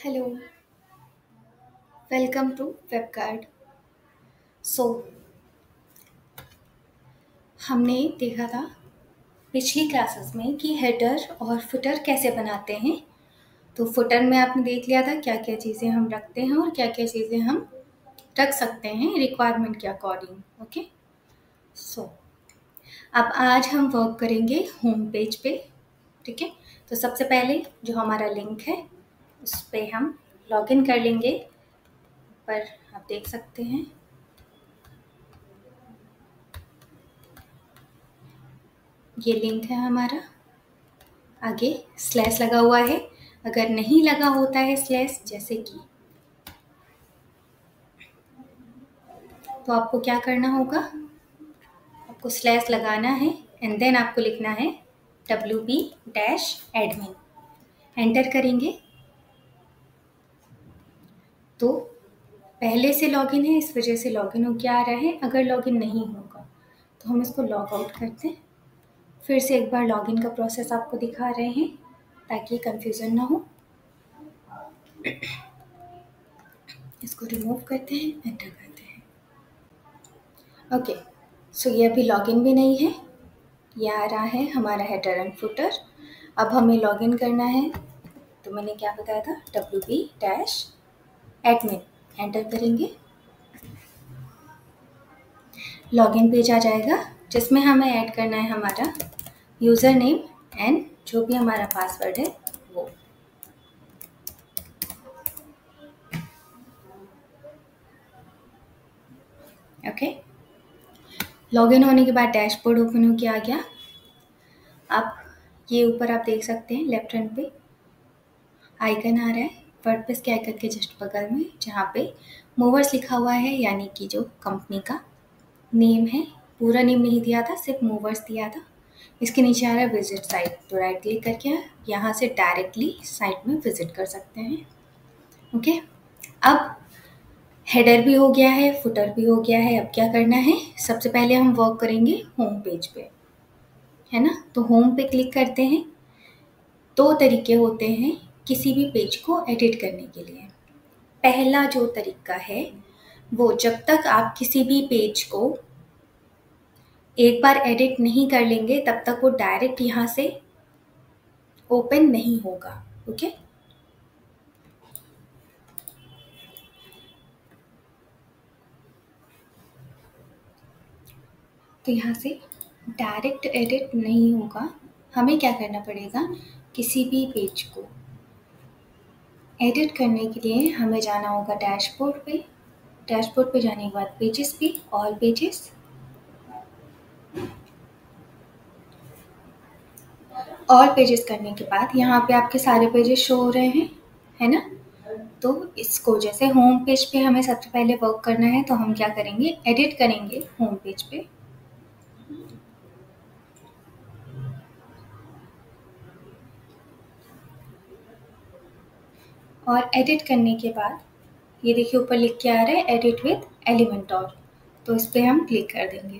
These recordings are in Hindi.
Hello, welcome to Webguard. So हमने देखा था पिछली क्लासेस में कि हेडर और फुटर कैसे बनाते हैं। तो फुटर में आपने देख लिया था क्या क्या चीज़ें हम रखते हैं और क्या क्या चीज़ें हम रख सकते हैं रिक्वायरमेंट के अकॉर्डिंग। ओके, सो अब आज हम वर्क करेंगे होम पेज पे। ठीक है, तो सबसे पहले जो हमारा लिंक है उस पर हम लॉगिन कर लेंगे। पर आप देख सकते हैं ये लिंक है हमारा, आगे स्लैश लगा हुआ है। अगर नहीं लगा होता है स्लैश, जैसे कि, तो आपको क्या करना होगा, आपको स्लैश लगाना है एंड देन आपको लिखना है wp-admin। एंटर करेंगे तो पहले से लॉगिन है इस वजह से लॉगिन हो क्या आ रहा है। अगर लॉगिन नहीं होगा तो हम इसको लॉग आउट करते हैं। फिर से एक बार लॉगिन का प्रोसेस आपको दिखा रहे हैं ताकि कंफ्यूजन ना हो। इसको रिमूव करते हैं, एंटर करते हैं। ओके, सो ये अभी लॉगिन भी नहीं है, ये आ रहा है हमारा हेडर एंड फुटर। अब हमें लॉगिन करना है, तो मैंने क्या बताया था, wp-admin। एंटर करेंगे, लॉगिन पेज आ जाएगा जिसमें हमें ऐड करना है हमारा यूज़र नेम एंड जो भी हमारा पासवर्ड है वो। ओके, लॉगिन होने के बाद डैशबोर्ड ओपन होके आ गया। अब ये ऊपर आप देख सकते हैं लेफ्ट हैंड पे आइकन आ रहा है वर्डप्रेस के आइकन के जस्ट बगल में, जहाँ पे मूवर्स लिखा हुआ है, यानी कि जो कंपनी का नेम है। पूरा नेम नहीं दिया था, सिर्फ मूवर्स दिया था। इसके नीचे आ रहा है विजिट साइट, तो राइट क्लिक करके यहाँ से डायरेक्टली साइट में विजिट कर सकते हैं। ओके, अब हेडर भी हो गया है, फुटर भी हो गया है। अब क्या करना है, सबसे पहले हम वर्क करेंगे होम पेज पे, है ना। तो होम पे क्लिक करते हैं। दो तरीके होते हैं किसी भी पेज को एडिट करने के लिए। पहला जो तरीका है वो, जब तक आप किसी भी पेज को एक बार एडिट नहीं कर लेंगे तब तक वो डायरेक्ट यहाँ से ओपन नहीं होगा। ओके, तो यहाँ से डायरेक्ट एडिट नहीं होगा। हमें क्या करना पड़ेगा, किसी भी पेज को एडिट करने के लिए हमें जाना होगा डैशबोर्ड पे। डैशबोर्ड पे जाने के बाद पेजेस पे, ऑल पेजेस। ऑल पेजेस करने के बाद यहाँ पे आपके सारे पेजेस शो हो रहे हैं, है ना। तो इसको जैसे होम पेज पे हमें सबसे पहले वर्क करना है, तो हम क्या करेंगे, एडिट करेंगे होम पेज पे। और एडिट करने के बाद ये देखिए ऊपर लिख के आ रहा है एडिट विद एलिमेंटोर, तो इस पर हम क्लिक कर देंगे।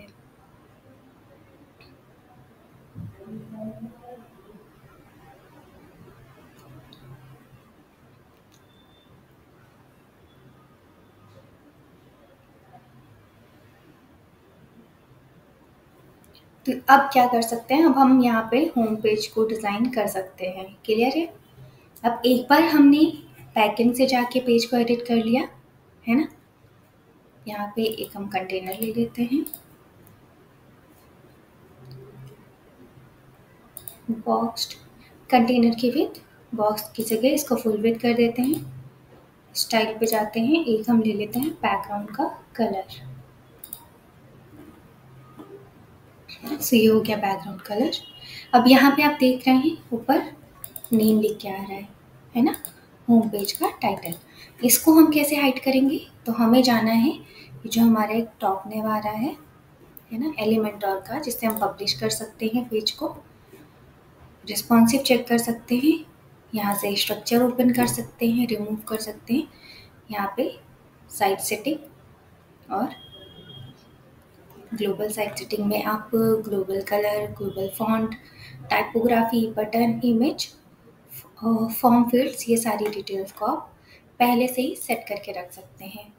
तो अब क्या कर सकते हैं, अब हम यहाँ पे होम पेज को डिज़ाइन कर सकते हैं। क्लियर है। अब एक बार हमने बैकएंड से जाके पेज को एडिट कर लिया, है ना। यहाँ पे एक हम कंटेनर ले लेते हैं, बॉक्स्ड कंटेनर की विड्थ, बॉक्स की जगह इसको फुल विड्थ कर देते हैं। स्टाइल पे जाते हैं, एक हम ले लेते हैं बैकग्राउंड का कलर। सो ये हो गया बैकग्राउंड कलर। अब यहाँ पे आप देख रहे हैं ऊपर नेम लिख के आ रहा है ना, होम पेज का टाइटल। इसको हम कैसे हाइड करेंगे, तो हमें जाना है जो हमारा एक टॉप नेम आ रहा है ना, एलिमेंटोर का, जिससे हम पब्लिश कर सकते हैं पेज को, रिस्पॉन्सिव चेक कर सकते हैं, यहाँ से स्ट्रक्चर ओपन कर सकते हैं, रिमूव कर सकते हैं, यहाँ पे साइट सेटिंग और ग्लोबल साइट सेटिंग में आप global colour, global font, typography, button, image, form fields, ये सारी डिटेल्स को आप पहले से ही सेट करके रख सकते हैं।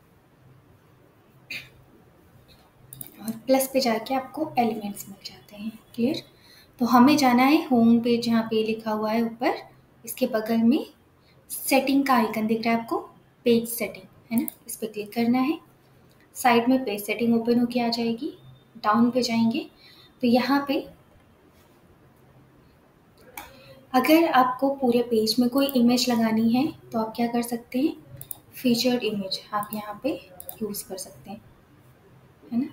और प्लस पे जाके आपको एलिमेंट्स मिल जाते हैं। क्लियर? तो हमें जाना है होम पेज, जहाँ पे लिखा हुआ है ऊपर, इसके बगल में सेटिंग का आइकन दिख रहा है आपको, पेज सेटिंग, है ना, इस पर क्लिक करना है। साइड में पेज सेटिंग ओपन होके आ जाएगी। डाउन पे जाएंगे तो यहाँ पे अगर आपको पूरे पेज में कोई इमेज लगानी है तो आप क्या कर सकते हैं, फीचर्ड इमेज आप यहाँ पे यूज़ कर सकते हैं, है ना।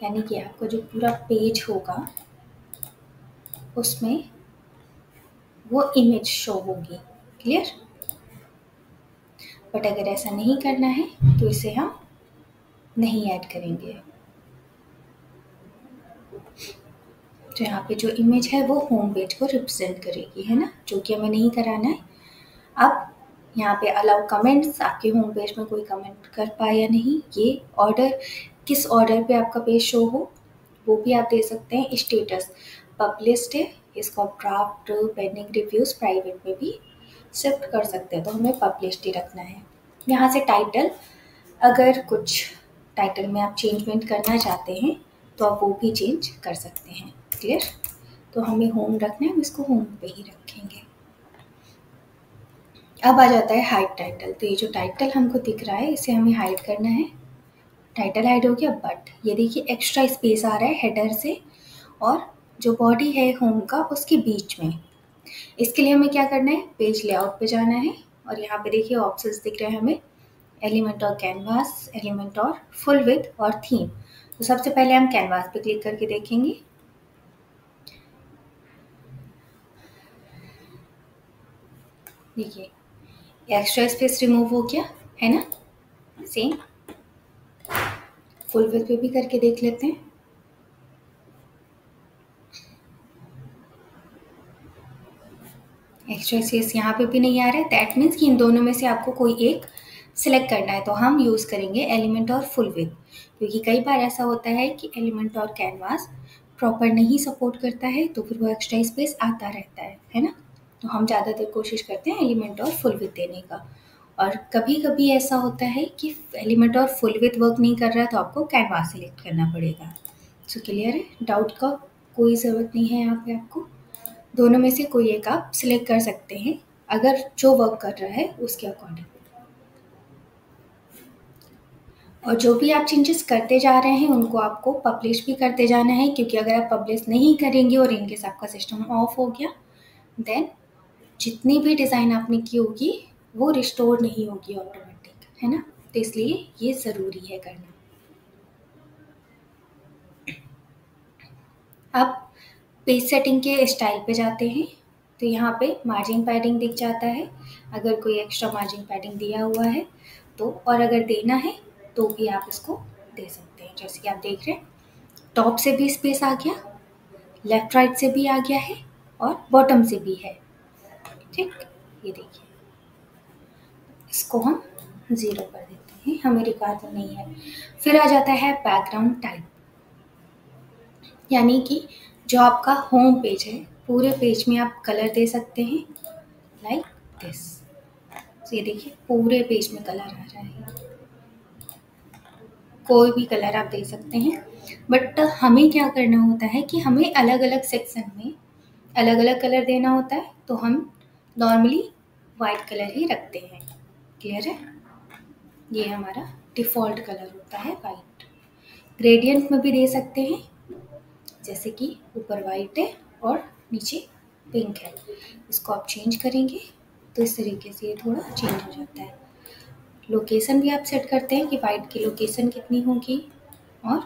यानी कि आपको जो पूरा पेज होगा उसमें वो इमेज शो होगी। क्लियर? बट अगर ऐसा नहीं करना है तो इसे हम नहीं ऐड करेंगे। तो यहाँ पे जो इमेज है वो होम पेज को रिप्रेजेंट करेगी, है ना, जो कि हमें नहीं कराना है। अब यहाँ पे अलाउ कमेंट्स, आपके होम पेज में कोई कमेंट कर पाए या नहीं, ये ऑर्डर, किस ऑर्डर पे आपका पेज शो हो वो भी आप दे सकते हैं। स्टेटस पब्लिश्ड है, इसको आप ड्राफ्ट, पेंडिंग, रिव्यूज, प्राइवेट में भी शिफ्ट कर सकते हैं, तो हमें पब्लिश्ड ही रखना है। यहाँ से टाइटल, अगर कुछ टाइटल में आप चेंजमेंट करना चाहते हैं तो आप वो भी चेंज कर सकते हैं। क्लियर? तो हमें होम रखना है, हम इसको होम पे ही रखेंगे। अब आ जाता है हाइड टाइटल। तो ये जो टाइटल हमको दिख रहा है इसे हमें हाइड करना है। टाइटल हाइड हो गया, बट ये देखिए एक्स्ट्रा स्पेस आ रहा है हेडर से और जो बॉडी है होम का उसके बीच में। इसके लिए हमें क्या करना है, पेज लेआउट पे जाना है और यहाँ पे देखिए ऑप्शंस दिख रहे हैं हमें, एलिमेंट और कैनवास, एलिमेंट और फुल विड्थ और थीम। तो सबसे पहले हम कैनवास पे क्लिक करके देखेंगे। देखिए एक्स्ट्रा स्पेस रिमूव हो गया, है ना। सेम फुल विड्थ पे भी करके देख लेते हैं। एक्स्ट्रा स्पेस यहाँ पे भी नहीं आ रहा है, दैट मीन्स कि इन दोनों में से आपको कोई एक सिलेक्ट करना है। तो हम यूज़ करेंगे एलिमेंट और फुल विड्थ, क्योंकि कई बार ऐसा होता है कि एलिमेंट और कैनवास प्रॉपर नहीं सपोर्ट करता है तो फिर वो एक्स्ट्रा स्पेस आता रहता है ना। तो हम ज़्यादातर कोशिश करते हैं एलिमेंट और फुल विड्थ देने का। और कभी कभी ऐसा होता है कि एलिमेंट और फुल विड्थ वर्क नहीं कर रहा है तो आपको कैनवास सिलेक्ट करना पड़ेगा। सो क्लियर है? डाउट का कोई ज़रूरत नहीं है यहाँ पे आपको, दोनों में से कोई एक आप सिलेक्ट कर सकते हैं अगर जो वर्क कर रहा है उसके अकॉर्डिंग। और जो भी आप चेंजेस करते जा रहे हैं उनको आपको पब्लिश भी करते जाना है, क्योंकि अगर आप पब्लिश नहीं करेंगे और इनकेस आपका सिस्टम ऑफ हो गया देन जितनी भी डिज़ाइन आपने की होगी वो रिस्टोर नहीं होगी ऑटोमेटिक, है ना। तो इसलिए ये ज़रूरी है करना। अब पेज सेटिंग के स्टाइल पे जाते हैं तो यहाँ पे मार्जिन पैडिंग दिख जाता है, अगर कोई एक्स्ट्रा मार्जिन पैडिंग दिया हुआ है तो, और अगर देना है तो भी आप इसको दे सकते हैं। जैसे कि आप देख रहे हैं टॉप से भी स्पेस आ गया, लेफ्ट राइट से भी आ गया है और बॉटम से भी है। ठीक, ये देखिए इसको हम 0 कर देते हैं, हमें रिक्वायरमेंट नहीं है। फिर आ जाता है बैकग्राउंड टाइप, यानी कि जो आपका होम पेज है पूरे पेज में आप कलर दे सकते हैं लाइक दिस। ये देखिए पूरे पेज में कलर आ रहा है, कोई भी कलर आप दे सकते हैं। बट हमें क्या करना होता है कि हमें अलग अलग सेक्शन में अलग अलग कलर देना होता है, तो हम नॉर्मली वाइट कलर ही रखते हैं। क्लियर है? ये हमारा डिफ़ॉल्ट कलर होता है वाइट। ग्रेडियंट में भी दे सकते हैं, जैसे कि ऊपर वाइट है और नीचे पिंक है, इसको आप चेंज करेंगे तो इस तरीके से ये थोड़ा चेंज हो जाता है। लोकेशन भी आप सेट करते हैं कि वाइट की लोकेशन कितनी होगी और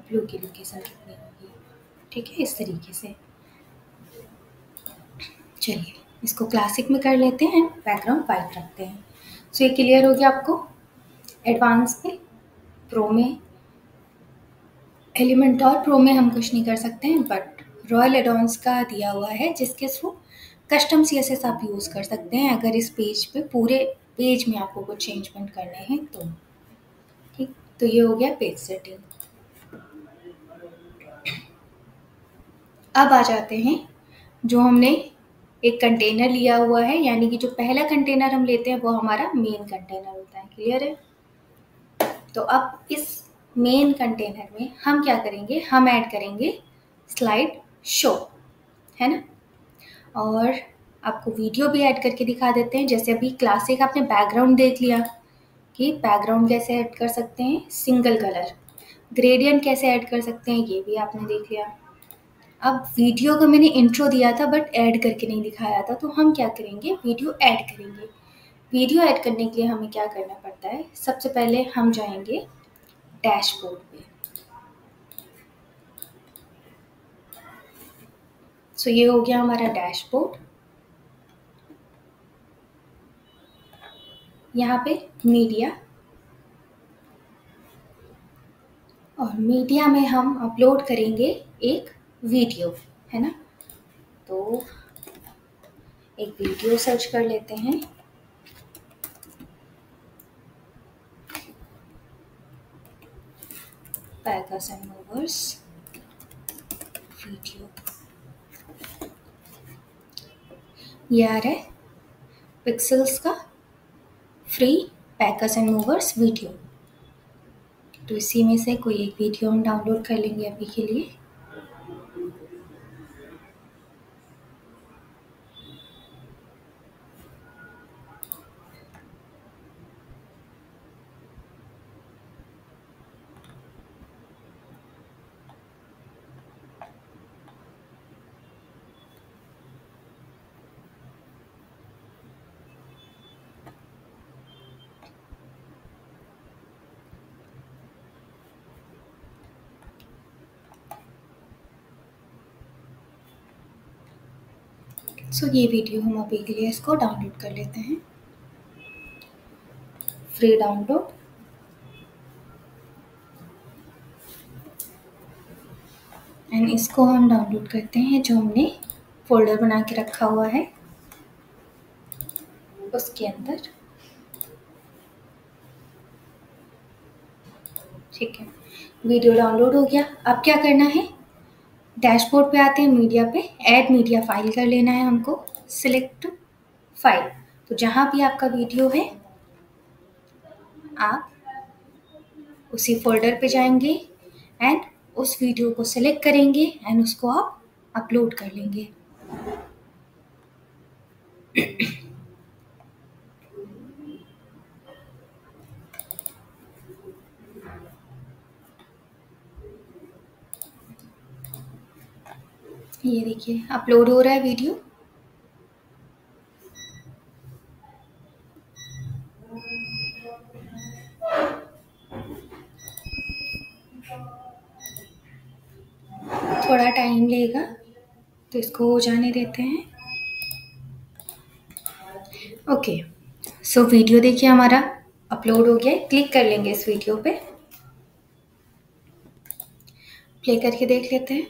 ब्लू की लोकेशन कितनी होगी। ठीक है, इस तरीके से। चलिए इसको क्लासिक में कर लेते हैं, बैकग्राउंड वाइट रखते हैं। सो ये क्लियर हो गया आपको। एडवांस में, प्रो में, एलिमेंट और प्रो में हम कुछ नहीं कर सकते हैं, बट रॉयल एडॉन्स का दिया हुआ है जिसके थ्रू कस्टम CSS आप यूज़ कर सकते हैं अगर इस पेज पे पूरे पेज में आपको कुछ चेंजमेंट करने हैं तो। ठीक, तो ये हो गया पेज सेटिंग। अब आ जाते हैं जो हमने एक कंटेनर लिया हुआ है, यानी कि जो पहला कंटेनर हम लेते हैं वो हमारा मेन कंटेनर होता है। क्लियर है? तो अब इस मेन कंटेनर में हम क्या करेंगे, हम ऐड करेंगे स्लाइड शो, है ना। और आपको वीडियो भी ऐड करके दिखा देते हैं। जैसे अभी क्लास एक आपने बैकग्राउंड देख लिया कि बैकग्राउंड कैसे ऐड कर सकते हैं, सिंगल कलर। ग्रेडियंट कैसे ऐड कर सकते हैं, ये भी आपने देख लिया। अब वीडियो का मैंने इंट्रो दिया था बट ऐड करके नहीं दिखाया था, तो हम क्या करेंगे, वीडियो ऐड करेंगे। वीडियो ऐड करने के लिए हमें क्या करना पड़ता है, सबसे पहले हम जाएंगे डैशबोर्ड पे। सो ये हो गया हमारा डैशबोर्ड। यहाँ पे मीडिया, और मीडिया में हम अपलोड करेंगे एक वीडियो, है ना। तो एक वीडियो सर्च कर लेते हैं। पैगास एंड मूवर्स वीडियो, ये आ रहा है पिक्सेल्स का फ्री पैगास एंड मूवर्स वीडियो। तो इसी में से कोई एक वीडियो हम डाउनलोड कर लेंगे अभी के लिए। सो ये वीडियो हम अभी के लिए इसको डाउनलोड कर लेते हैं, फ्री डाउनलोड। एंड इसको हम डाउनलोड करते हैं जो हमने फोल्डर बना के रखा हुआ है उसके अंदर। ठीक है, वीडियो डाउनलोड हो गया। अब क्या करना है, डैशबोर्ड पे आते हैं, मीडिया पे, ऐड मीडिया फाइल कर लेना है हमको, सिलेक्ट फाइल। तो जहाँ भी आपका वीडियो है आप उसी फोल्डर पे जाएंगे एंड उस वीडियो को सिलेक्ट करेंगे एंड उसको आप अपलोड कर लेंगे। ये देखिए अपलोड हो रहा है वीडियो। थोड़ा टाइम लेगा तो इसको हो जाने देते हैं। ओके, सो वीडियो देखिए हमारा अपलोड हो गया है। क्लिक कर लेंगे इस वीडियो पे, प्ले करके देख लेते हैं।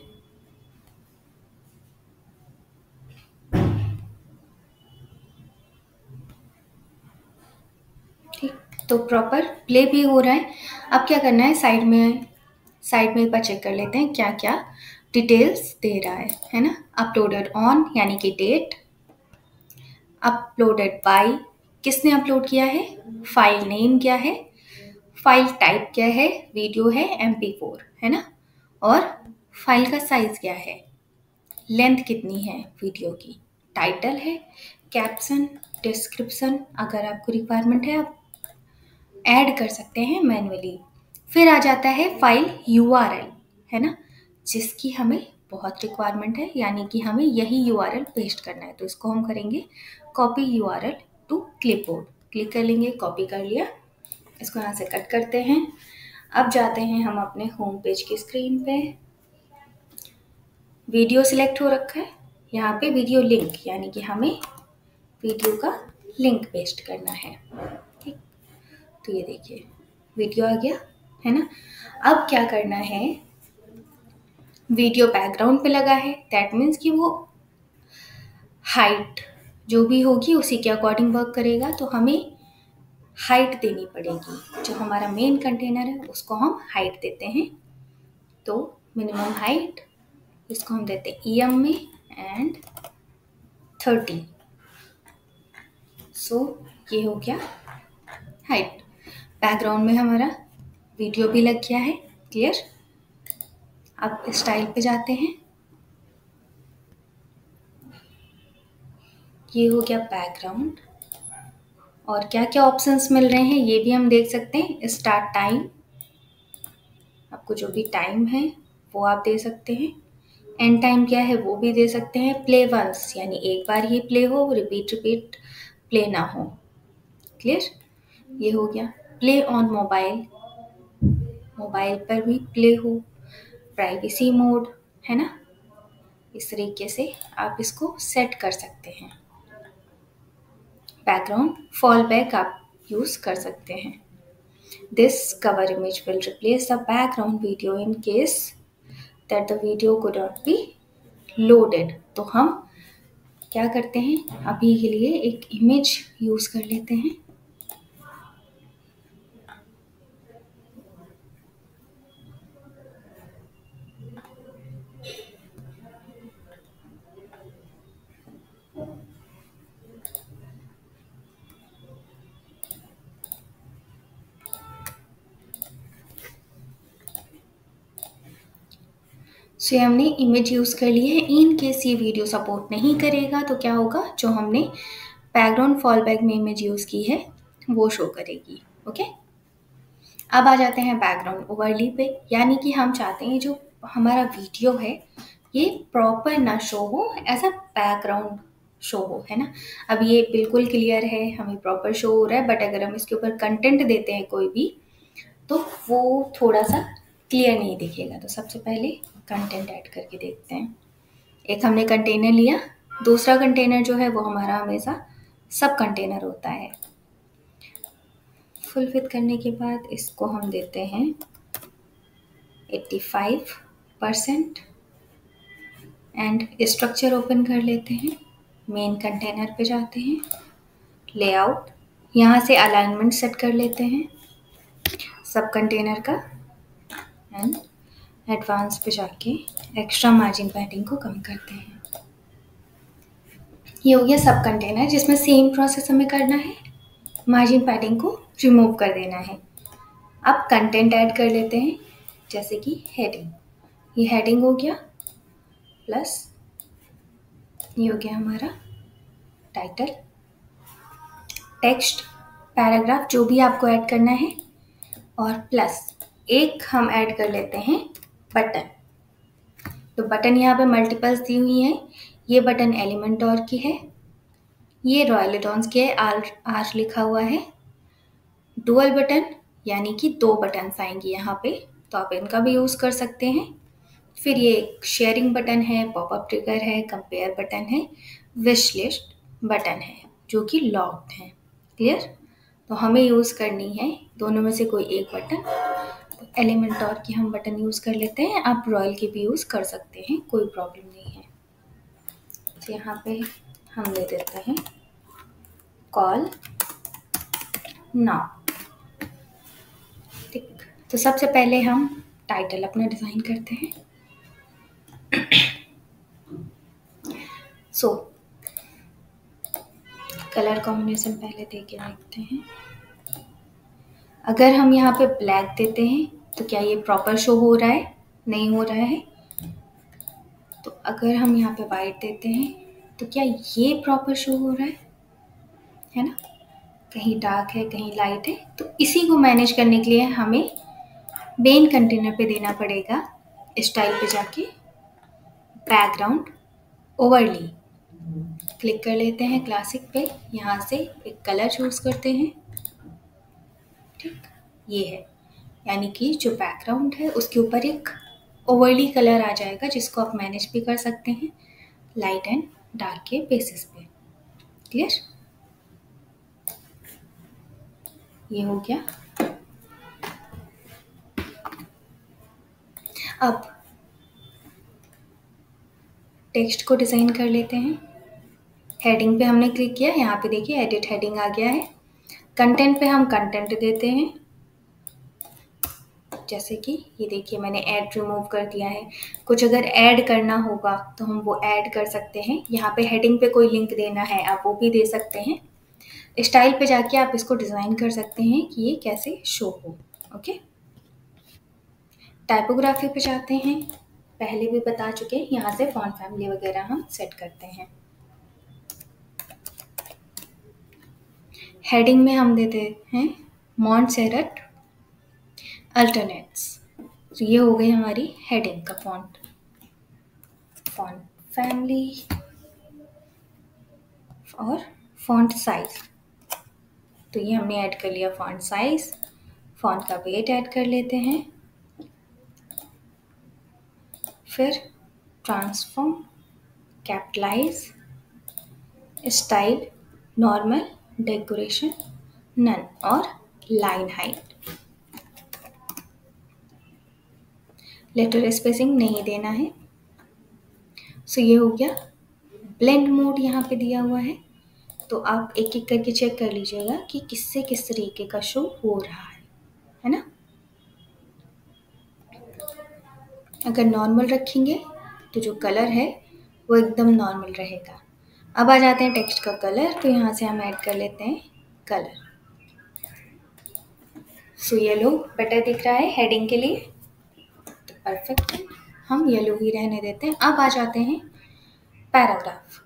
ठीक, तो प्रॉपर प्ले भी हो रहा है। अब क्या करना है, साइड में एक बार चेक कर लेते हैं क्या क्या डिटेल्स दे रहा है ना। अपलोडेड ऑन यानी कि डेट, अपलोडेड बाय किसने अपलोड किया है, फाइल नेम क्या है, फाइल टाइप क्या है, वीडियो है MP4, है ना। और फाइल का साइज क्या है, लेंथ कितनी है वीडियो की, टाइटल है, कैप्शन, डिस्क्रिप्शन, अगर आपको रिक्वायरमेंट है आप ऐड कर सकते हैं मैन्युअली। फिर आ जाता है फाइल URL, है ना, जिसकी हमें बहुत रिक्वायरमेंट है, यानी कि हमें यही URL पेस्ट करना है। तो इसको हम करेंगे copy URL to clipboard. Click कर लेंगे, कॉपी कर लिया। इसको यहाँ से कट करते हैं। अब जाते हैं हम अपने होम पेज की स्क्रीन पे। वीडियो सिलेक्ट हो रखा है, यहाँ पे वीडियो लिंक, यानी कि हमें वीडियो का लिंक पेस्ट करना है। ठीक, तो ये देखिए वीडियो आ गया, है ना। अब क्या करना है, वीडियो बैकग्राउंड पे लगा है, दैट मीन्स कि वो हाइट जो भी होगी उसी के अकॉर्डिंग वर्क करेगा। तो हमें हाइट देनी पड़ेगी, जो हमारा मेन कंटेनर है उसको हम हाइट देते हैं। तो मिनिमम हाइट इसको हम देते हैं EM में एंड 30। सो ये हो गया हाइट। बैकग्राउंड में हमारा वीडियो भी लग गया है। क्लियर। अब स्टाइल पे जाते हैं। ये हो गया बैकग्राउंड। और क्या क्या ऑप्शंस मिल रहे हैं ये भी हम देख सकते हैं। स्टार्ट टाइम, आपको जो भी टाइम है वो आप दे सकते हैं। एंड टाइम क्या है वो भी दे सकते हैं। प्ले वंस यानी एक बार ही प्ले हो, रिपीट रिपीट प्ले ना हो। क्लियर। ये हो गया। प्ले ऑन मोबाइल, मोबाइल पर भी प्ले हो। प्राइवेसी मोड है ना, इस तरीके से आप इसको सेट कर सकते हैं। बैकग्राउंड फॉल बैक आप यूज कर सकते हैं। This cover image will replace the background video in case that the video could not be loaded. तो हम क्या करते हैं, अभी के लिए एक इमेज यूज कर लेते हैं। सो हमने इमेज यूज कर ली है। इन केस ये वीडियो सपोर्ट नहीं करेगा तो क्या होगा, जो हमने बैकग्राउंड फॉल बैक में इमेज यूज की है वो शो करेगी। ओके। अब आ जाते हैं बैकग्राउंड ओवरली पे, यानी कि हम चाहते हैं जो हमारा वीडियो है ये प्रॉपर ना शो हो, ऐसा बैकग्राउंड शो हो, है ना। अब ये बिल्कुल क्लियर है, हमें प्रॉपर शो हो रहा है, बट अगर हम इसके ऊपर कंटेंट देते हैं कोई भी तो वो थोड़ा सा क्लियर नहीं दिखेगा। तो सबसे पहले कंटेंट ऐड करके देखते हैं। एक हमने कंटेनर लिया, दूसरा कंटेनर जो है वो हमारा हमेशा सब कंटेनर होता है। फुल फिट करने के बाद इसको हम देते हैं 85% एंड स्ट्रक्चर ओपन कर लेते हैं। मेन कंटेनर पे जाते हैं, लेआउट, यहाँ से अलाइनमेंट सेट कर लेते हैं सब कंटेनर का, एंड एडवांस पे जाके एक्स्ट्रा मार्जिन पैडिंग को कम करते हैं। ये हो गया सब कंटेनर, जिसमें सेम प्रोसेस हमें करना है, मार्जिन पैडिंग को रिमूव कर देना है। अब कंटेंट ऐड कर लेते हैं, जैसे कि हेडिंग। ये हेडिंग हो गया, प्लस ये हो गया हमारा टाइटल, टेक्स्ट, पैराग्राफ जो भी आपको ऐड करना है, और प्लस एक हम ऐड कर लेते हैं बटन। तो बटन यहाँ पे मल्टीपल्स दी हुई हैं। ये बटन एलिमेंटोर की है, ये रॉयल एडॉन्स की है, आर लिखा हुआ है। डुअल बटन यानी कि 2 बटन्स आएंगे यहाँ पे, तो आप इनका भी यूज़ कर सकते हैं। फिर ये एक शेयरिंग बटन है, पॉपअप ट्रिगर है, कंपेयर बटन है, विश लिस्ट बटन है जो कि लॉक्ड है। क्लियर। तो हमें यूज़ करनी है दोनों में से कोई एक बटन। तो एलिमेंटोर की हम बटन यूज़ कर लेते हैं, आप रॉयल की भी यूज़ कर सकते हैं, कोई प्रॉब्लम नहीं है। तो यहाँ पे हम ले देते हैं कॉल नाउ। ठीक। तो सबसे पहले हम टाइटल अपना डिज़ाइन करते हैं। सो कलर कॉम्बिनेशन पहले दे के देखते हैं। अगर हम यहाँ पे ब्लैक देते हैं तो क्या ये प्रॉपर शो हो रहा है? नहीं हो रहा है। तो अगर हम यहाँ पे वाइट देते हैं तो क्या ये प्रॉपर शो हो रहा है ना। कहीं डार्क है, कहीं लाइट है। तो इसी को मैनेज करने के लिए हमें मेन कंटेनर पे देना पड़ेगा, स्टाइल पे जाके बैकग्राउंड ओवरली क्लिक कर लेते हैं क्लासिक पे, यहाँ से एक कलर चूज करते हैं। ठीक, ये है, यानी कि जो बैकग्राउंड है उसके ऊपर एक ओवरली कलर आ जाएगा, जिसको आप मैनेज भी कर सकते हैं लाइट एंड डार्क के बेसिस पे। क्लियर। ये हो गया। अब टेक्स्ट को डिज़ाइन कर लेते हैं। हेडिंग पे हमने क्लिक किया, यहाँ पे देखिए एडिट हेडिंग आ गया है। कंटेंट पे हम कंटेंट देते हैं। जैसे कि ये देखिए मैंने ऐड रिमूव कर दिया है। कुछ अगर ऐड करना होगा तो हम वो ऐड कर सकते हैं। यहाँ पे हेडिंग पे कोई लिंक देना है आप वो भी दे सकते हैं। स्टाइल पे जाके आप इसको डिज़ाइन कर सकते हैं कि ये कैसे शो हो। ओके, टाइपोग्राफी पे जाते हैं। पहले भी बता चुके हैं, यहाँ से फॉन्ट फैमिली वगैरह हम सेट करते हैं। हेडिंग में हम देते हैं मॉन्टसेरेट अल्टरनेट्स। तो ये हो गई हमारी हेडिंग का फॉन्ट फैमिली और फॉन्ट साइज। तो ये हमने ऐड कर लिया फॉन्ट साइज। फॉन्ट का वेट ऐड कर लेते हैं। फिर transform, capitalize, style, normal, decoration, none और लाइन हाइट। लेटर स्पेसिंग नहीं देना है। सो ये हो गया। ब्लेंड मोड यहाँ पे दिया हुआ है, तो आप एक एक करके चेक कर लीजिएगा कि किससे किस तरीके का शो हो रहा है ना। अगर नॉर्मल रखेंगे तो जो कलर है वो एकदम नॉर्मल रहेगा। अब आ जाते हैं टेक्स्ट का कलर। तो यहाँ से हम ऐड कर लेते हैं कलर। सो येलो बेटर दिख रहा है हेडिंग के लिए, तो परफेक्ट है, हम येलो ही रहने देते हैं। अब आ जाते हैं पैराग्राफ।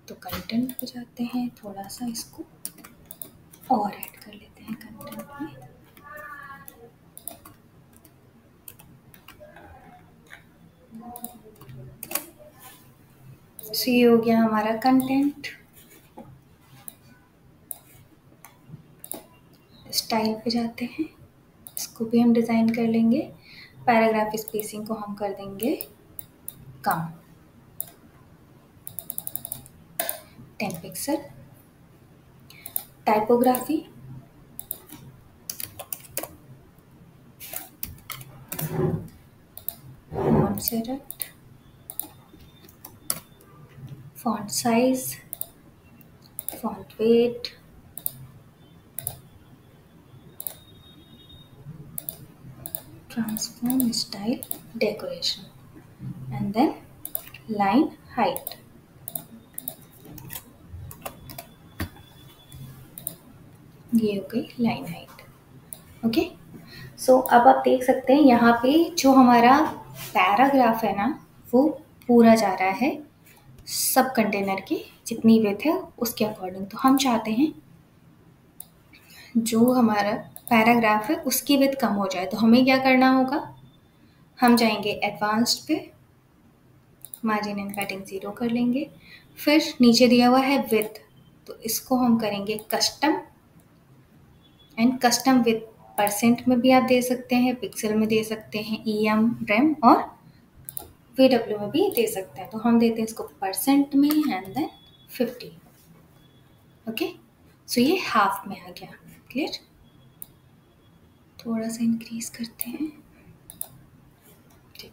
तो कंटेंट पे जाते हैं, थोड़ा सा इसको और ऐड कर लेते हैं कंटेंट में। सो ये हो गया हमारा कंटेंट। स्टाइल पे जाते हैं, इसको भी हम डिज़ाइन कर लेंगे। पैराग्राफ स्पेसिंग को हम कर देंगे कम, 10 pixel. Typography, Montserrat, font size, font weight, transform, style, decoration and then line height. ये हो गई लाइन हाइट। ओके, सो अब आप देख सकते हैं यहाँ पे जो हमारा पैराग्राफ है ना वो पूरा जा रहा है सब कंटेनर की जितनी विड्थ है उसके अकॉर्डिंग। तो हम चाहते हैं जो हमारा पैराग्राफ है उसकी विड्थ कम हो जाए। तो हमें क्या करना होगा, हम जाएंगे एडवांस्ड पे, मार्जिन एंड पैडिंग 0 कर लेंगे। फिर नीचे दिया हुआ है विड्थ, तो इसको हम करेंगे custom. And custom with percent में भी आप दे सकते हैं, पिक्सल में दे सकते हैं, EM, रेम और VW में भी दे सकते हैं। तो हम देते हैं इसको परसेंट में एंड देन 50। ओके, सो ये हाफ में आ गया। क्लियर, थोड़ा सा इंक्रीज करते हैं। ठीक,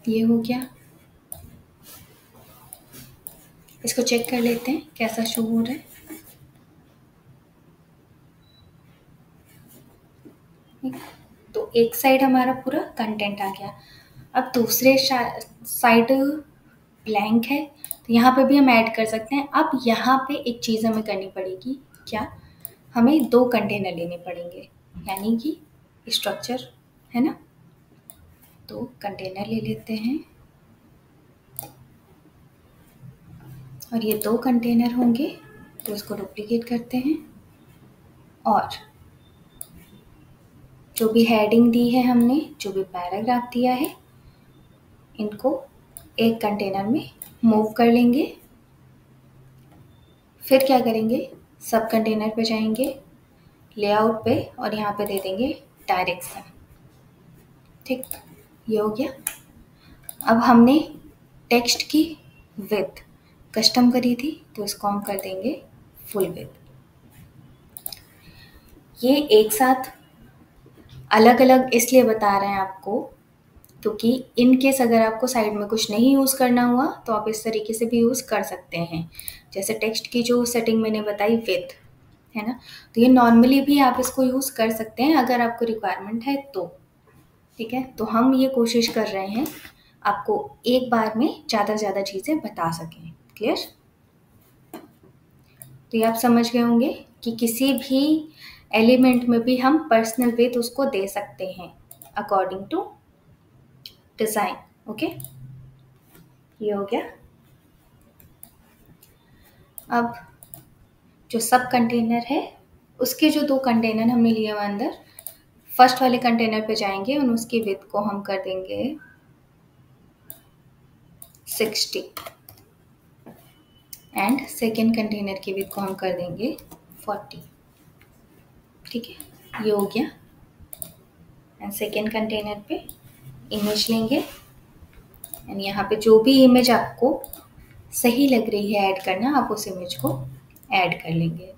ये हो गया। इसको चेक कर लेते हैं कैसा शो हो रहा है। तो एक साइड हमारा पूरा कंटेंट आ गया। अब दूसरे साइड ब्लैंक है, तो यहाँ पे भी हम ऐड कर सकते हैं। अब यहाँ पे एक चीज़ हमें करनी पड़ेगी, क्या, हमें 2 कंटेनर लेने पड़ेंगे, यानी कि स्ट्रक्चर है ना। तो कंटेनर ले लेते हैं और ये 2 कंटेनर होंगे, तो इसको डुप्लीकेट करते हैं और जो भी हेडिंग दी है हमने, जो भी पैराग्राफ दिया है, इनको एक कंटेनर में मूव कर लेंगे। फिर क्या करेंगे, सब कंटेनर पे जाएंगे, लेआउट पे, और यहाँ पे दे देंगे डायरेक्शन। ठीक, ये हो गया। अब हमने टेक्स्ट की विड्थ कस्टम करी थी, तो इसको हम कर देंगे फुल विड्थ। ये एक साथ अलग अलग इसलिए बता रहे हैं आपको क्योंकि इन केस अगर आपको साइड में कुछ नहीं यूज़ करना हुआ तो आप इस तरीके से भी यूज़ कर सकते हैं। जैसे टेक्स्ट की जो सेटिंग मैंने बताई विड्थ है ना। तो ये नॉर्मली भी आप इसको यूज़ कर सकते हैं अगर आपको रिक्वायरमेंट है तो, ठीक है। तो हम ये कोशिश कर रहे हैं आपको एक बार में ज़्यादा से ज़्यादा चीज़ें बता सकें। क्लियर? तो ये आप समझ गए होंगे कि किसी भी एलिमेंट में भी हम पर्सनल विथ उसको दे सकते हैं अकॉर्डिंग टू डिज़ाइन। ओके, ये हो गया। अब जो सब कंटेनर है उसके जो 2 कंटेनर हमने लिए हुए अंदर, फर्स्ट वाले कंटेनर पे जाएंगे और उसकी विड्थ को हम कर देंगे 60 एंड सेकेंड कंटेनर की विड्थ को हम कर देंगे 40। ठीक है, ये हो गया। एंड सेकेंड कंटेनर पे इमेज लेंगे एंड यहाँ पे जो भी इमेज आपको सही लग रही है ऐड करना, आप उस इमेज को ऐड कर लेंगे।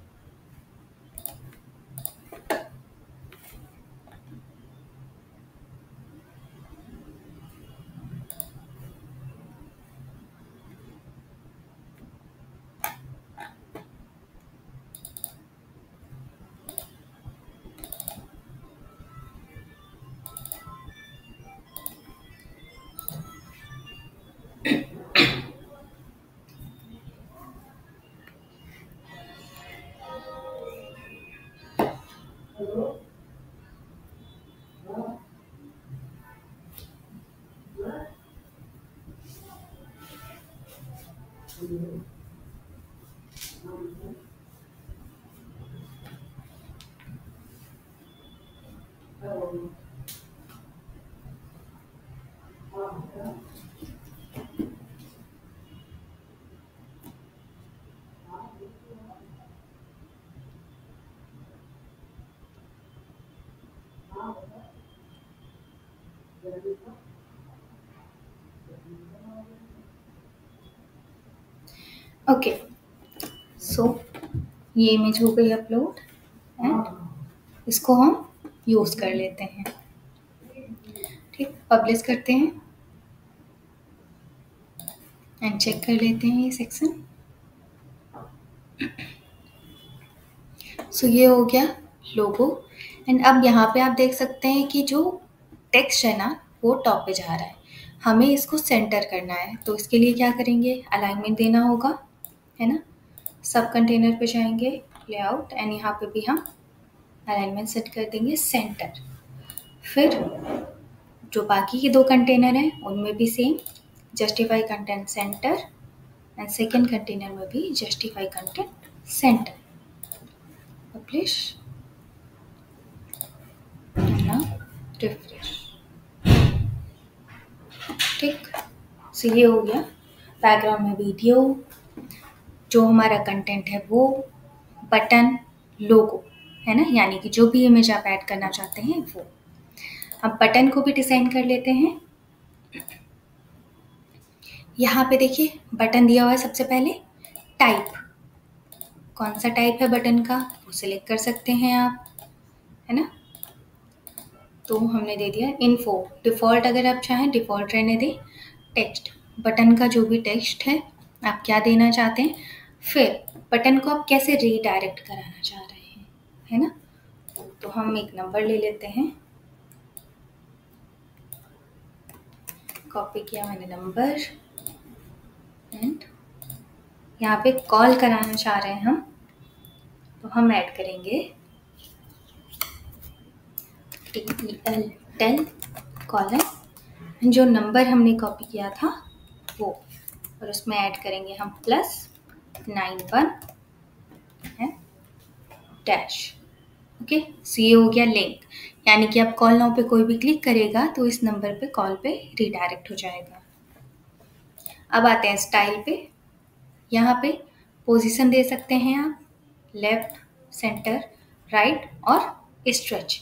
ओके, सो ये इमेज हो गई अपलोड एंड इसको हम यूज़ कर लेते हैं। ठीक, पब्लिश करते हैं एंड चेक कर लेते हैं ये सेक्शन। सो ये हो गया लोगो एंड अब यहाँ पे आप देख सकते हैं कि जो टेक्स्ट है ना वो टॉप पे जा रहा है, हमें इसको सेंटर करना है। तो इसके लिए क्या करेंगे, अलाइनमेंट देना होगा, है ना। सब कंटेनर पे जाएंगे, लेआउट एंड यहाँ पे भी हम अलाइनमेंट सेट कर देंगे सेंटर। फिर जो बाकी के 2 कंटेनर हैं उनमें भी same, justify content centre and second container में भी जस्टिफाई कंटेंट सेंटर। पब्लिश ना रिफ्रेश। ठीक, सो ये हो गया। बैकग्राउंड में वीडियो, जो हमारा कंटेंट है वो, बटन, लोगो, है ना, यानी कि जो भी इमेज आप ऐड करना चाहते हैं वो। अब बटन को भी डिज़ाइन कर लेते हैं। यहाँ पे देखिए बटन दिया हुआ है सबसे पहले, टाइप, कौन सा टाइप है बटन का वो सिलेक्ट कर सकते हैं आप, है ना। तो हमने दे दिया इन्फो, डिफ़ॉल्ट अगर आप चाहें डिफ़ॉल्ट रहने दें। टेक्स्ट, बटन का जो भी टेक्स्ट है आप क्या देना चाहते हैं, फिर बटन को आप कैसे रीडायरेक्ट कराना चाह रहे हैं, है ना। तो हम एक नंबर ले लेते हैं, कॉपी किया मैंने नंबर एंड यहाँ पे कॉल कराना चाह रहे हैं हम, तो हम ऐड करेंगे TEL, टेल कॉलन, जो नंबर हमने कॉपी किया था वो, और उसमें ऐड करेंगे हम +91 है डैश। ओके, सो ये हो गया लिंक, यानी कि आप कॉल नाउ पे कोई भी क्लिक करेगा तो इस नंबर पे कॉल पे रीडायरेक्ट हो जाएगा। अब आते हैं स्टाइल पे। यहाँ पे पोजीशन दे सकते हैं आप, लेफ्ट, सेंटर, राइट और स्ट्रेच,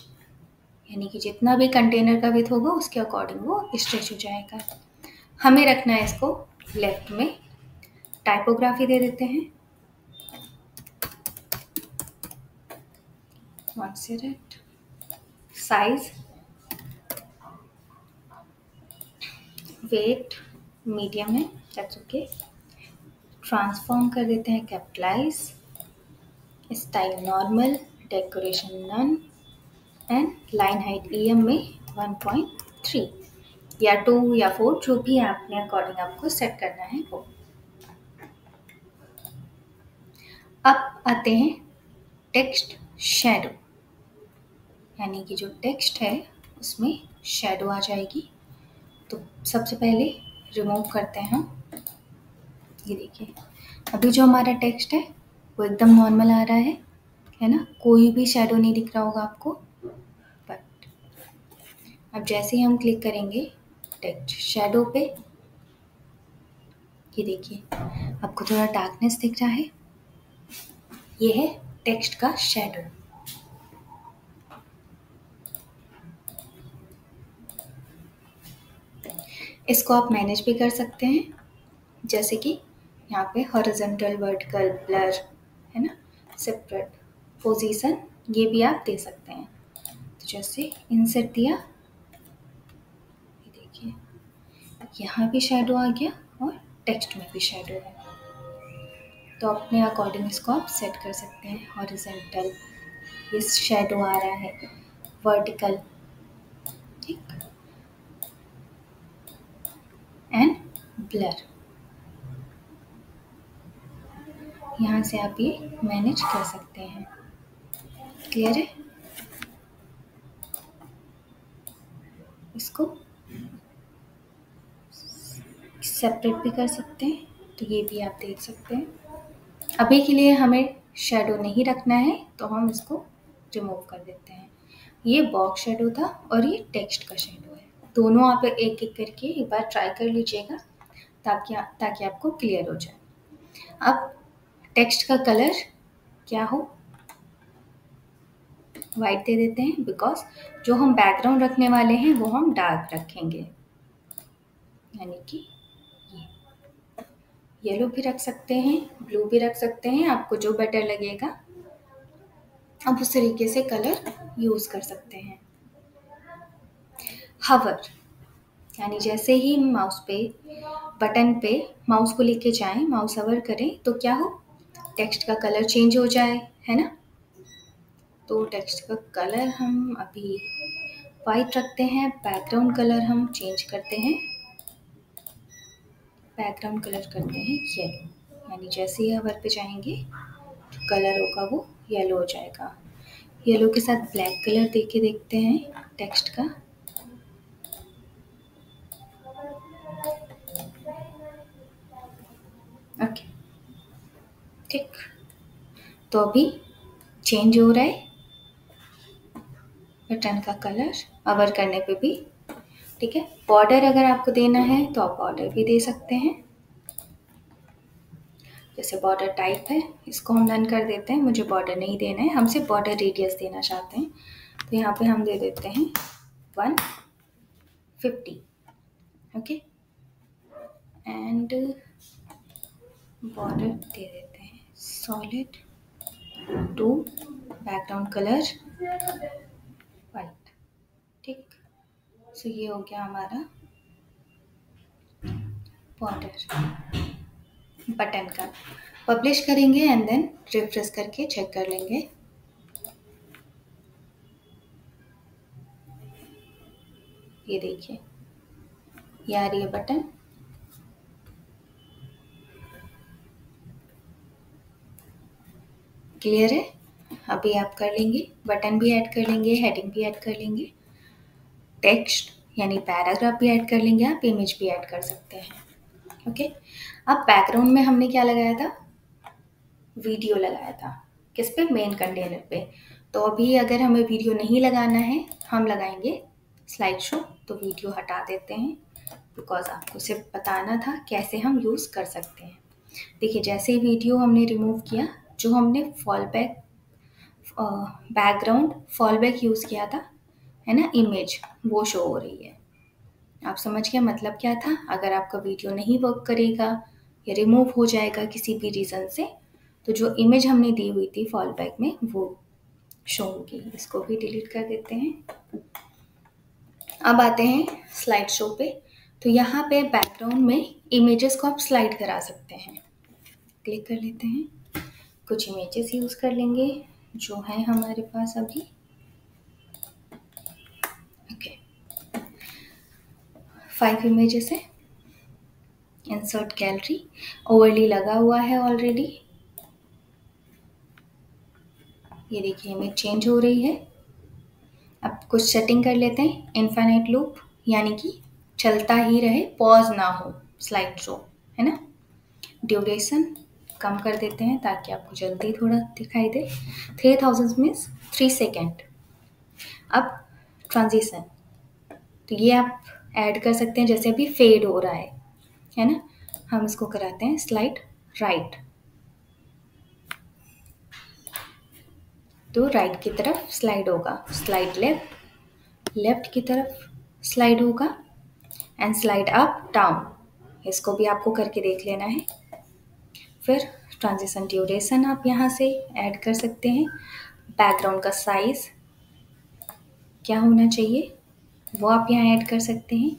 यानी कि जितना भी कंटेनर का विड्थ होगा उसके अकॉर्डिंग वो स्ट्रेच हो जाएगा। हमें रखना है इसको लेफ्ट में। टाइपोग्राफी दे देते हैं 1 साइज, वेट मीडियम है, दैट्स ओके। ट्रांसफॉर्म कर देते हैं capitalize style normal, decoration none and line height EM में 1.3 या 2 या 4 जो भी अपने अकॉर्डिंग आपको सेट करना है वो। अब आते हैं टेक्स्ट शैडो, यानी कि जो टेक्स्ट है उसमें शैडो आ जाएगी। तो सबसे पहले रिमूव करते हैं हम। ये देखिए अभी जो हमारा टेक्स्ट है वो एकदम नॉर्मल आ रहा है ना, कोई भी शैडो नहीं दिख रहा होगा आपको। बट अब जैसे ही हम क्लिक करेंगे टेक्स्ट शैडो पे, ये देखिए आपको थोड़ा डार्कनेस दिख रहा है, ये है टेक्स्ट का शैडो। इसको आप मैनेज भी कर सकते हैं, जैसे कि यहाँ पे हॉरिजॉन्टल, वर्टिकल, ब्लर है ना, सेपरेट पोजीशन, ये भी आप दे सकते हैं। तो जैसे इंसर्ट दिया, ये देखिए यहाँ भी शैडो आ गया और टेक्स्ट में भी शैडो है। तो अपने अकॉर्डिंग इसको आप सेट कर सकते हैं। हॉरिजॉन्टल ये शैडो आ रहा है, वर्टिकल, ठीक, एंड ब्लर, यहाँ से आप ये मैनेज कर सकते हैं। क्लियर है? इसको सेपरेट भी कर सकते हैं, तो ये भी आप देख सकते हैं। अभी के लिए हमें शैडो नहीं रखना है तो हम इसको रिमूव कर देते हैं। ये बॉक्स शैडो था और ये टेक्स्ट का शैडो है। दोनों आप एक एक करके एक बार ट्राई कर लीजिएगा ताकि आपको क्लियर हो जाए। अब टेक्स्ट का कलर क्या हो, वाइट दे देते हैं, बिकॉज जो हम बैकग्राउंड रखने वाले हैं वो हम डार्क रखेंगे, यानी कि येलो भी रख सकते हैं, ब्लू भी रख सकते हैं, आपको जो बेटर लगेगा आप उस तरीके से कलर यूज़ कर सकते हैं। हवर, यानी जैसे ही माउस पे बटन पे माउस को लेके जाएं, माउस हवर करें तो क्या हो, टेक्स्ट का कलर चेंज हो जाए, है ना। तो टेक्स्ट का कलर हम अभी वाइट रखते हैं, बैकग्राउंड कलर हम चेंज करते हैं, बैकग्राउंड कलर करते हैं येलो, यानी जैसे ही हवर पे जाएंगे जो कलर होगा वो येलो हो जाएगा। येलो के साथ ब्लैक कलर दे के देखते हैं टेक्स्ट का। ओके, ठीक, तो अभी चेंज हो रहा है बटन का कलर कवर करने पे भी, ठीक है। बॉर्डर अगर आपको देना है तो आप बॉर्डर भी दे सकते हैं। जैसे बॉर्डर टाइप है, इसको हम डन कर देते हैं, मुझे बॉर्डर नहीं देना है, हम सिर्फ बॉर्डर रेडियस देना चाहते हैं। तो यहाँ पे हम दे देते हैं 150, ओके, एंड बॉर्डर दे देते हैं सॉलिड 2, बैकग्राउंड कलर वाइट, ठीक। सो ये हो गया हमारा बॉर्डर बटन का। पब्लिश करेंगे एंड देन रिफ्रेश करके चेक कर लेंगे। ये देखिए ये आ रही है बटन, क्लियर है। अभी आप कर लेंगे, बटन भी ऐड कर लेंगे, हेडिंग भी ऐड कर लेंगे, टेक्स्ट यानी पैराग्राफ भी ऐड कर लेंगे, आप इमेज भी ऐड कर सकते हैं, ओके। अब बैकग्राउंड में हमने क्या लगाया था, वीडियो लगाया था, किस पे, मेन कंटेनर पे। तो अभी अगर हमें वीडियो नहीं लगाना है, हम लगाएंगे स्लाइड शो, तो वीडियो हटा देते हैं, बिकॉज आपको सिर्फ बताना था कैसे हम यूज़ कर सकते हैं। देखिए जैसे ही वीडियो हमने रिमूव किया, जो हमने बैकग्राउंड फॉल बैक यूज़ किया था, है ना, इमेज वो शो हो रही है। आप समझ गए मतलब क्या था। अगर आपका वीडियो नहीं वर्क करेगा या रिमूव हो जाएगा किसी भी रीज़न से, तो जो इमेज हमने दी हुई थी फॉल बैक में वो शो होगी। इसको भी डिलीट कर देते हैं। अब आते हैं स्लाइड शो पे। तो यहाँ पे बैकग्राउंड में इमेजेस को आप स्लाइड करा सकते हैं। क्लिक कर लेते हैं, कुछ इमेजेस यूज़ कर लेंगे जो है हमारे पास अभी। ओके, 5 इमेजेस है। इंसर्ट गैलरी, ओवरली लगा हुआ है ऑलरेडी। ये देखिए इमेज चेंज हो रही है। अब कुछ सेटिंग कर लेते हैं। इनफाइनाइट लूप, यानी कि चलता ही रहे, पॉज ना हो स्लाइड शो, है ना। ड्यूरेशन कम कर देते हैं ताकि आपको जल्दी थोड़ा दिखाई दे। 3000 मीन्स 3 सेकेंड। अब ट्रांजिशन, तो ये आप ऐड कर सकते हैं, जैसे अभी फेड हो रहा है ना। हम इसको कराते हैं स्लाइड राइट, तो राइट की तरफ स्लाइड होगा। स्लाइड लेफ्ट, लेफ्ट की तरफ स्लाइड होगा। एंड स्लाइड अप डाउन, इसको भी आपको करके देख लेना है। फिर ट्रांजिशन ड्यूरेशन आप यहाँ से ऐड कर सकते हैं। बैकग्राउंड का साइज क्या होना चाहिए वो आप यहाँ ऐड कर सकते हैं।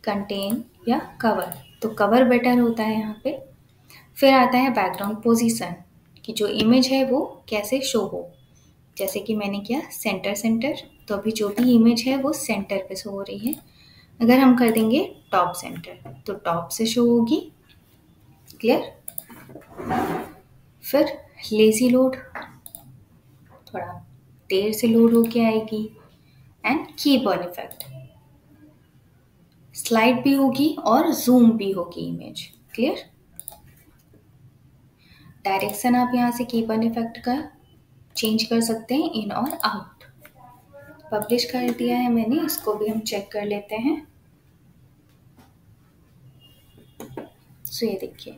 कंटेन या कवर, तो कवर बेटर होता है यहाँ पे। फिर आता है बैकग्राउंड पोजीशन, कि जो इमेज है वो कैसे शो हो। जैसे कि मैंने किया सेंटर सेंटर, तो अभी जो भी इमेज है वो सेंटर पे शो हो रही है। अगर हम कर देंगे टॉप सेंटर तो टॉप से शो होगी। क्लियर। फिर लेजी लोड, थोड़ा देर से लोड होके आएगी। एंड कीबोर्ड इफेक्ट, स्लाइड भी होगी और जूम भी होगी इमेज। क्लियर। डायरेक्शन आप यहाँ से कीबोर्ड इफेक्ट का चेंज कर सकते हैं, इन और आउट। पब्लिश कर दिया है मैंने, इसको भी हम चेक कर लेते हैं। सो ये देखिए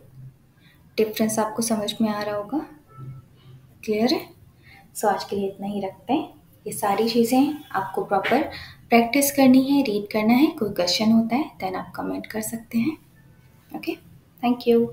डिफरेंस आपको समझ में आ रहा होगा। क्लियर है। सो आज के लिए इतना ही रखते हैं। ये सारी चीज़ें आपको प्रॉपर प्रैक्टिस करनी है, रीड करना है। कोई क्वेश्चन होता है देन आप कमेंट कर सकते हैं। Okay, thank you.